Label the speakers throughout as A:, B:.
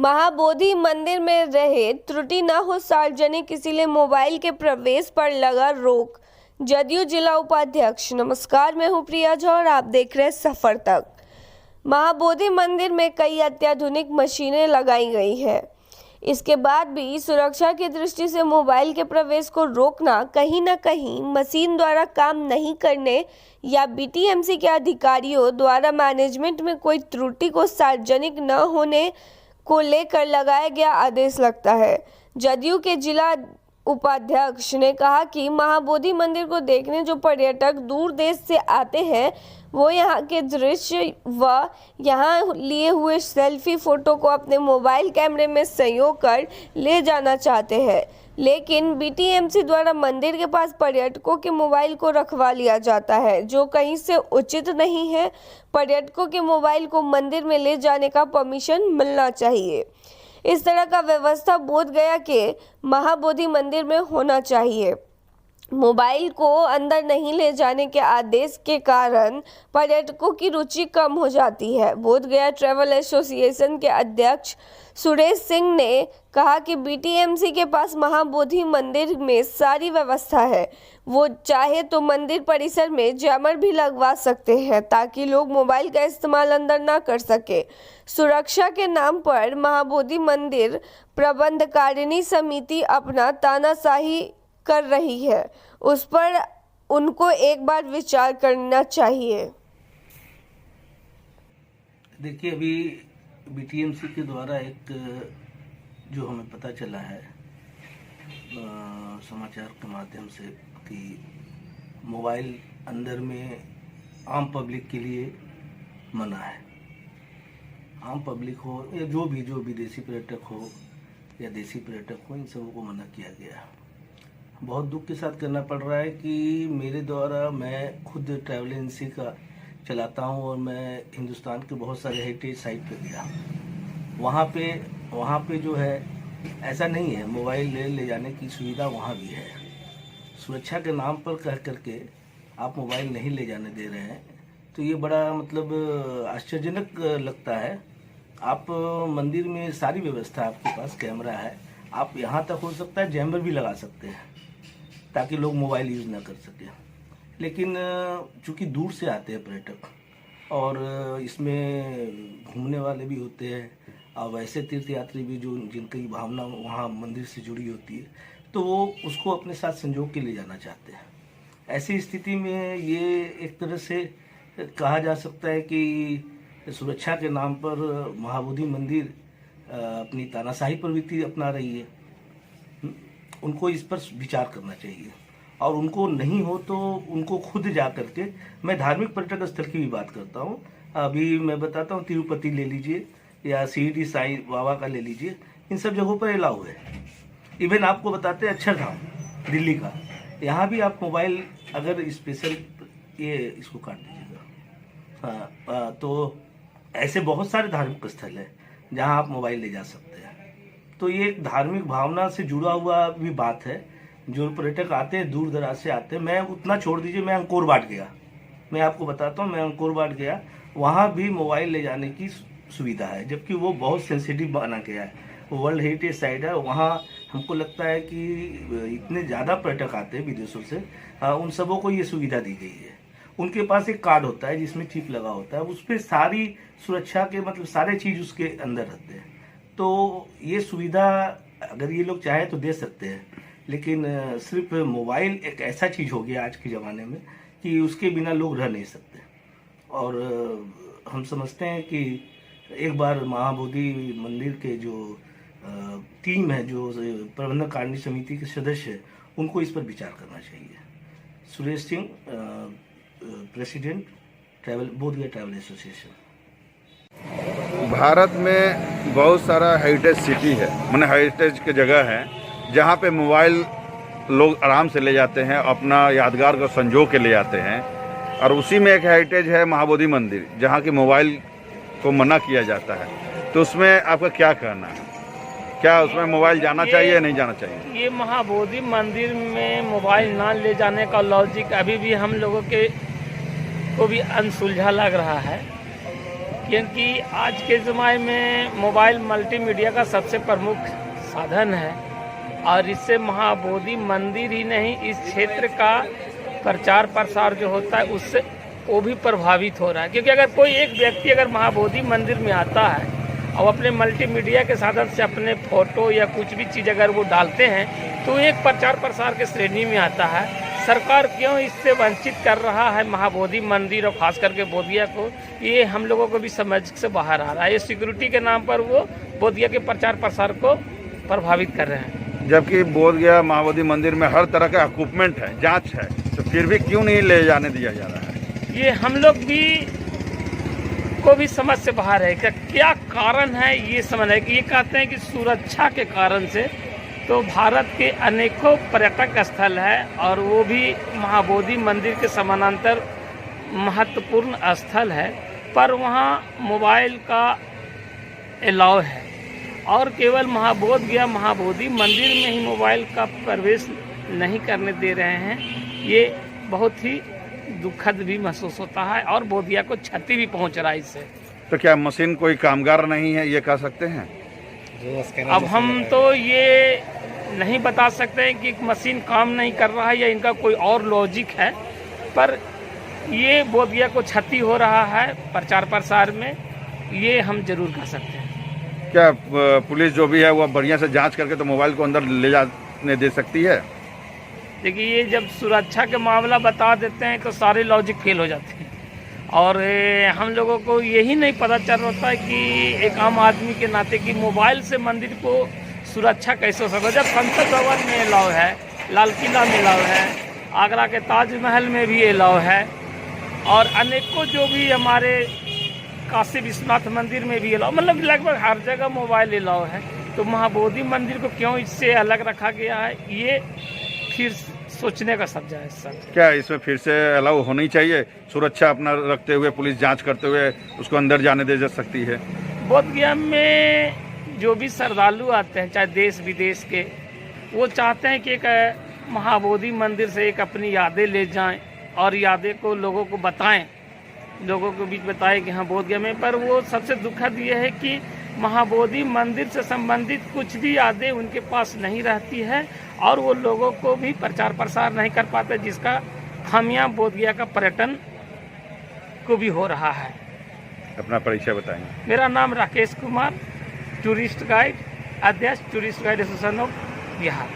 A: महाबोधि मंदिर में रहे त्रुटि न हो सार्वजनिक, इसीलिए मोबाइल के प्रवेश पर लगा रोक। जदयू जिला उपाध्यक्ष। नमस्कार, मैं हूं प्रिया झा और आप देख रहे हैं सफर तक। महाबोधि मंदिर में कई अत्याधुनिक मशीनें लगाई गई है। इसके बाद भी सुरक्षा की दृष्टि से मोबाइल के प्रवेश को रोकना कहीं न कहीं मशीन द्वारा काम नहीं करने या बीटीएमसी के अधिकारियों द्वारा मैनेजमेंट में कोई त्रुटि को सार्वजनिक न होने को लेकर लगाया गया आदेश लगता है। जदयू के जिला उपाध्यक्ष ने कहा कि महाबोधि मंदिर को देखने जो पर्यटक दूर देश से आते हैं वो यहाँ के दृश्य व यहाँ लिए हुए सेल्फी फोटो को अपने मोबाइल कैमरे में संजो कर ले जाना चाहते हैं, लेकिन बीटीएमसी द्वारा मंदिर के पास पर्यटकों के मोबाइल को रखवा लिया जाता है, जो कहीं से उचित नहीं है। पर्यटकों के मोबाइल को मंदिर में ले जाने का परमिशन मिलना चाहिए। इस तरह का व्यवस्था बोध गया के महाबोधि मंदिर में होना चाहिए। मोबाइल को अंदर नहीं ले जाने के आदेश के कारण पर्यटकों की रुचि कम हो जाती है। बोध गया ट्रैवल एसोसिएशन के अध्यक्ष सुरेश सिंह ने कहा कि बीटीएमसी के पास महाबोधि मंदिर में सारी व्यवस्था है। वो चाहे तो मंदिर परिसर में जैमर भी लगवा सकते हैं ताकि लोग मोबाइल का इस्तेमाल अंदर ना कर सके। सुरक्षा के नाम पर महाबोधि मंदिर प्रबंधकारिणी समिति अपना तानाशाही कर रही है, उस पर उनको एक बार विचार करना चाहिए।
B: देखिए, अभी बीटीएमसी के द्वारा एक जो हमें पता चला है समाचार के माध्यम से कि मोबाइल अंदर में आम पब्लिक के लिए मना है। आम पब्लिक हो या जो भी विदेशी पर्यटक हो या देसी पर्यटक हो, इन सबों को मना किया गया। बहुत दुख के साथ करना पड़ रहा है कि मेरे द्वारा, मैं खुद ट्रैवल एजेंसी का चलाता हूं और मैं हिंदुस्तान के बहुत सारे हेरिटेज साइट पे गया। वहाँ पे जो है ऐसा नहीं है, मोबाइल ले जाने की सुविधा वहाँ भी है। सुरक्षा के नाम पर कह करके आप मोबाइल नहीं ले जाने दे रहे हैं, तो ये बड़ा आश्चर्यजनक लगता है। आप मंदिर में सारी व्यवस्था, आपके पास कैमरा है, आप यहाँ तक हो सकता है जैमर भी लगा सकते हैं ताकि लोग मोबाइल यूज़ ना कर सकें। लेकिन चूँकि दूर से आते हैं पर्यटक और इसमें घूमने वाले भी होते हैं और वैसे तीर्थयात्री भी जो जिनकी भावना वहाँ मंदिर से जुड़ी होती है, तो वो उसको अपने साथ संजो के ले जाना चाहते हैं। ऐसी स्थिति में ये एक तरह से कहा जा सकता है कि सुरक्षा के नाम पर महाबोधि मंदिर अपनी तानाशाही प्रवृत्ति अपना रही है। उनको इस पर विचार करना चाहिए और उनको नहीं हो तो उनको खुद जा करके, मैं धार्मिक पर्यटक स्थल की भी बात करता हूँ। अभी मैं बताता हूँ, तिरुपति ले लीजिए या शिरडी साईं बाबा का ले लीजिए, इन सब जगहों पर अलाउ है। इवन आपको बताते हैं अक्षरधाम दिल्ली का, यहाँ भी आप मोबाइल अगर स्पेशल इसको काट दीजिएगा, हाँ, तो ऐसे बहुत सारे धार्मिक स्थल है जहाँ आप मोबाइल ले जा सकते हैं। तो ये एक धार्मिक भावना से जुड़ा हुआ भी बात है। जो पर्यटक आते हैं, दूर दराज से आते हैं, मैं उतना छोड़ दीजिए, मैं अंकोर वाट गया, मैं आपको बताता हूँ, मैं अंकोर वाट गया, वहाँ भी मोबाइल ले जाने की सुविधा है, जबकि वो बहुत सेंसिटिव बना गया है। वो वर्ल्ड हेरिटेज साइट है। वहाँ हमको लगता है कि इतने ज़्यादा पर्यटक आते हैं विदेशों से, उन सबों को ये सुविधा दी गई है। उनके पास एक कार्ड होता है जिसमें चिप लगा होता है, उस पर सारी सुरक्षा के सारे चीज़ उसके अंदर रहते हैं। तो ये सुविधा अगर ये लोग चाहे तो दे सकते हैं, लेकिन सिर्फ मोबाइल एक ऐसा चीज़ हो गया आज के ज़माने में कि उसके बिना लोग रह नहीं सकते। और हम समझते हैं कि एक बार महाबोधि मंदिर के जो टीम है, जो प्रबंधक कारिणी समिति के सदस्य हैं, उनको इस पर विचार करना चाहिए। सुरेश सिंह, प्रेसिडेंट बोध गया ट्रैवल एसोसिएशन।
C: भारत में बहुत सारा हेरिटेज सिटी है, माने हेरिटेज की जगह है जहाँ पे मोबाइल लोग आराम से ले जाते हैं, अपना यादगार को संजो के ले जाते हैं। और उसी में एक हेरिटेज है महाबोधि मंदिर, जहाँ की मोबाइल को मना किया जाता है। तो उसमें आपका क्या कहना है? क्या उसमें मोबाइल जाना चाहिए या नहीं जाना चाहिए?
D: ये महाबोधि मंदिर में मोबाइल ना ले जाने का लॉजिक अभी भी हम लोगों को भी अनसुलझा लग रहा है क्योंकि आज के ज़माने में मोबाइल मल्टीमीडिया का सबसे प्रमुख साधन है और इससे महाबोधि मंदिर ही नहीं, इस क्षेत्र का प्रचार प्रसार जो होता है उससे वो भी प्रभावित हो रहा है। क्योंकि अगर कोई एक व्यक्ति अगर महाबोधि मंदिर में आता है और अपने मल्टीमीडिया के साधन से अपने फोटो या कुछ भी चीज़ अगर वो डालते हैं तो एक प्रचार प्रसार के श्रेणी में आता है। सरकार क्यों इससे वंचित कर रहा है महाबोधि मंदिर और खास करके बोधिया को, ये हम लोगों को भी समझ से बाहर आ रहा है। ये सिक्योरिटी के नाम पर वो बोधिया के प्रचार प्रसार को प्रभावित कर रहे हैं।
C: जबकि बोध गया महाबोधि मंदिर में हर तरह का इक्विपमेंट है, जांच है, तो फिर भी क्यों नहीं ले जाने दिया जा रहा है?
D: ये हम लोग भी को भी समझ से बाहर है। क्या कारण है ये समझ है कि ये कहते हैं कि सुरक्षा के कारण से, तो भारत के अनेकों पर्यटक स्थल है और वो भी महाबोधि मंदिर के समानांतर महत्वपूर्ण स्थल है, पर वहाँ मोबाइल का अलाउ है और केवल महाबोध गया महाबोधि मंदिर में ही मोबाइल का प्रवेश नहीं करने दे रहे हैं। ये बहुत ही दुखद भी महसूस होता है और बोधिया को क्षति भी पहुंच रहा है इससे।
C: तो क्या मशीन कोई कामगार नहीं है, ये कह सकते हैं?
D: अब हम तो ये नहीं बता सकते हैं कि मशीन काम नहीं कर रहा है या इनका कोई और लॉजिक है, पर ये बोधिया को क्षति हो रहा है प्रचार प्रसार में, ये हम जरूर कह सकते हैं।
C: क्या पुलिस जो भी है वो बढ़िया से जांच करके तो मोबाइल को अंदर ले जाने दे सकती है?
D: देखिए, ये जब सुरक्षा के मामला बता देते हैं तो सारे लॉजिक फेल हो जाते हैं और हम लोगों को यही नहीं पता चल रहा है कि एक आम आदमी के नाते कि मोबाइल से मंदिर को सुरक्षा कैसे हो सकता है। जब संसद भवन में अलाउ है, लाल किला में अलाउ है, आगरा के ताजमहल में भी अलाउ है और अनेकों जो भी हमारे काशी विश्वनाथ मंदिर में भी अलाउ, मतलब लगभग हर जगह मोबाइल अलाउ है, तो महाबोधि मंदिर को क्यों इससे अलग रखा गया है, ये फिर सोचने का सब्जा है सर।
C: क्या इसमें फिर से अलाउ होनी चाहिए? सुरक्षा अपना रखते हुए, पुलिस जांच करते हुए उसको अंदर जाने दे जा सकती है?
D: बोध गया में जो भी श्रद्धालु आते हैं, चाहे देश विदेश के, वो चाहते हैं कि एक महाबोधि मंदिर से एक अपनी यादें ले जाएं और यादें को लोगों को बताएं, लोगों के बीच बताएं कि हाँ बोध गया में। पर वो सबसे दुखद ये है कि महाबोधि मंदिर से संबंधित कुछ भी यादें उनके पास नहीं रहती है और वो लोगों को भी प्रचार प्रसार नहीं कर पाते, जिसका खामियां बोध गया का पर्यटन को भी हो रहा है।
C: अपना परिचय बताएंगे।
D: मेरा नाम राकेश कुमार, टूरिस्ट गाइड, अध्यक्ष tourist guide association of Bihar.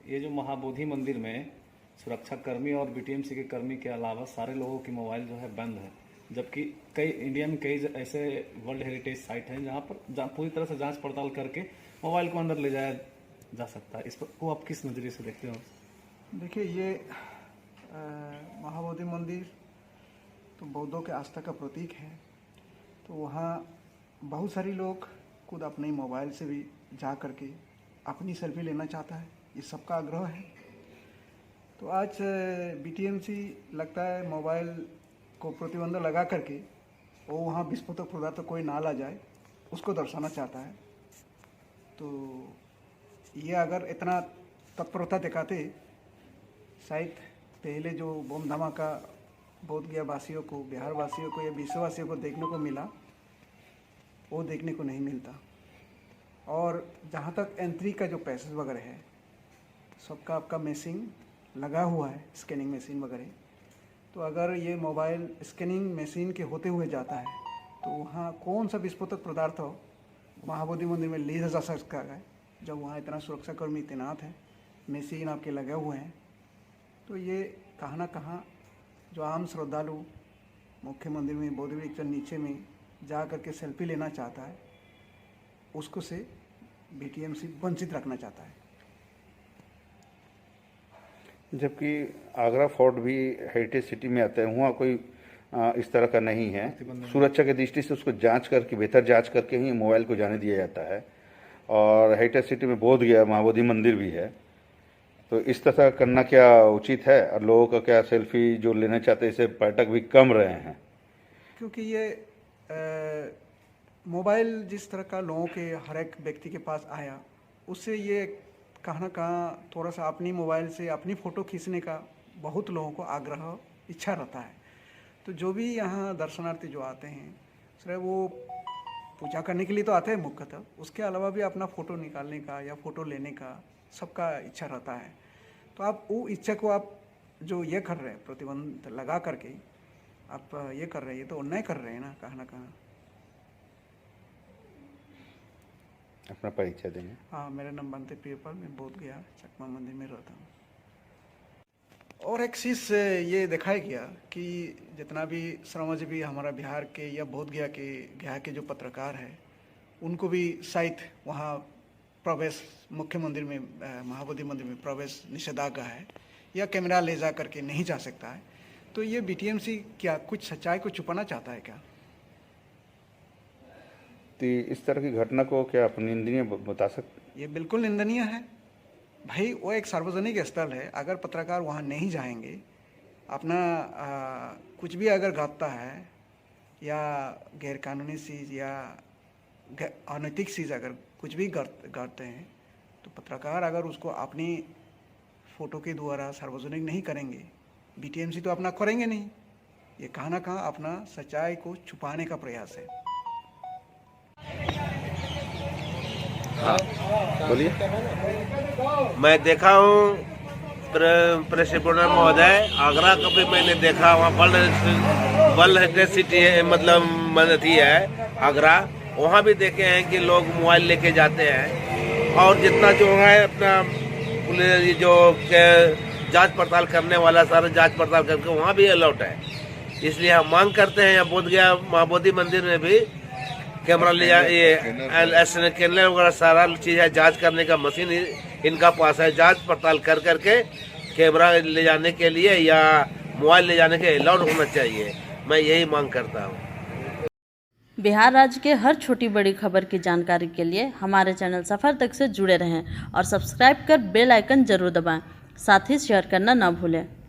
E: ये जो महाबोधि मंदिर में सुरक्षा कर्मी और बीटीएमसी के कर्मी के अलावा सारे लोगों की मोबाइल जो है बंद है, जबकि कई इंडिया में कई ऐसे वर्ल्ड हेरिटेज साइट हैं जहाँ पर पूरी तरह से जांच पड़ताल करके मोबाइल को अंदर ले जाया जा सकता है। इस पर को आप किस नज़रिए से देखते हो?
F: देखिए, ये महाबोधि मंदिर तो बौद्धों के आस्था का प्रतीक है, तो वहाँ बहुत सारे लोग खुद अपने मोबाइल से भी जा करके अपनी सेल्फी लेना चाहता है, ये सबका आग्रह है। तो आज बीटीएमसी लगता है मोबाइल को प्रतिबंध लगा करके वो वहाँ विस्फोटक पदार्थ कोई ना ला जाए उसको दर्शाना चाहता है। तो ये अगर इतना तत्परता दिखाते, शायद पहले जो बम धमाका बोध गया वासियों को, बिहार वासियों को या विश्ववासियों को देखने को मिला, वो देखने को नहीं मिलता। और जहाँ तक एंट्री का जो पैसेज वगैरह है, सबका आपका मशीन लगा हुआ है, स्कैनिंग मशीन वगैरह। तो अगर ये मोबाइल स्कैनिंग मशीन के होते हुए जाता है तो वहाँ कौन सा विस्फोटक पदार्थ हो महाबोधि मंदिर में ले जा सकता है, जब वहाँ इतना सुरक्षाकर्मी तैनात है, मशीन आपके लगे हुए हैं। तो ये कहाँ ना कहाँ जो आम श्रद्धालु मुख्य मंदिर में बोधि वृक्ष नीचे में जा करके सेल्फी लेना चाहता है, उसको से बीटीएमसी वंचित रखना चाहता है।
C: जबकि आगरा फोर्ट भी हेरिटेज सिटी में आता है, वहाँ कोई इस तरह का नहीं है। सुरक्षा की दृष्टि से उसको जांच करके, बेहतर जांच करके ही मोबाइल को जाने दिया जाता है। और हेरिटेज सिटी में बोध गया महाबोधि मंदिर भी है, तो इस तरह करना क्या उचित है? और लोगों का क्या सेल्फी जो लेना चाहते हैं, इससे पर्यटक भी कम रहे हैं?
F: क्योंकि ये मोबाइल जिस तरह का लोगों के हर एक व्यक्ति के पास आया, उससे ये कहाँ ना कहाँ थोड़ा सा अपनी मोबाइल से अपनी फ़ोटो खींचने का बहुत लोगों को आग्रह, इच्छा रहता है। तो जो भी यहाँ दर्शनार्थी जो आते हैं सिर्फ वो पूजा करने के लिए तो आते हैं मुख्यतः, उसके अलावा भी अपना फ़ोटो निकालने का या फ़ोटो लेने का सबका इच्छा रहता है। तो आप वो इच्छा को आप जो ये कर रहे हैं प्रतिबंध लगा करके आप ये कर रहे हैं, ये तो अन्याय कर रहे हैं ना कहाँ ना कहाँ।
C: अपना परिचय देंगे।
F: हाँ, मेरा नाम बनते प्रियपाल, मैं बोध गया चकमा मंदिर में रहता हूँ। और एक चीज़ ये दिखाया गया कि जितना भी श्रमजीवी हमारा बिहार के या बोध गया के जो पत्रकार है उनको भी शायद वहाँ प्रवेश मुख्य मंदिर में महाबोधि मंदिर में प्रवेश निषेधाज्ञा है या कैमरा ले जा करके नहीं जा सकता है। तो ये बीटीएमसी क्या कुछ सच्चाई को छुपाना चाहता है क्या?
C: तो इस तरह की घटना को क्या आप निंदनीय बता सकते?
F: ये बिल्कुल निंदनीय है भाई, वो एक सार्वजनिक स्थल है, अगर पत्रकार वहाँ नहीं जाएंगे, अपना कुछ भी अगर घटता है या गैरकानूनी चीज़ या अनैतिक चीज़ अगर कुछ भी करते हैं तो पत्रकार अगर उसको अपनी फ़ोटो के द्वारा सार्वजनिक नहीं करेंगे, बीटीएमसी तो अपना करेंगे नहीं। ये कहाँ ना कहाँ अपना सच्चाई को छुपाने का प्रयास है।
C: हाँ बोलिए।
G: मैं देखा हूँ प्रेस रिपोर्टर महोदय, आगरा का भी मैंने देखा, वहाँ वर्ल्ड हेरिटेज सिटी है, मतलब मनती है आगरा, वहाँ भी देखे हैं कि लोग मोबाइल लेके जाते हैं और जितना जो है अपना पुलिस जो जांच पड़ताल करने वाला सारा जांच पड़ताल करके वहाँ भी अलाउड है। इसलिए हम मांग करते हैं यहाँ बोध गया महाबोधि मंदिर में भी कैमरा ले जा, ये कैमरा वगैरह सारा चीज़ है, जांच करने का मशीन इनका पास है, जांच पड़ताल कर करके कैमरा ले जाने के लिए या मोबाइल ले जाने के अलाउड होना चाहिए। मैं यही मांग करता हूँ।
H: बिहार राज्य के हर छोटी बड़ी खबर की जानकारी के लिए हमारे चैनल सफ़र तक से जुड़े रहें और सब्सक्राइब कर बेल आइकन जरूर दबाएं, साथ ही शेयर करना ना भूलें।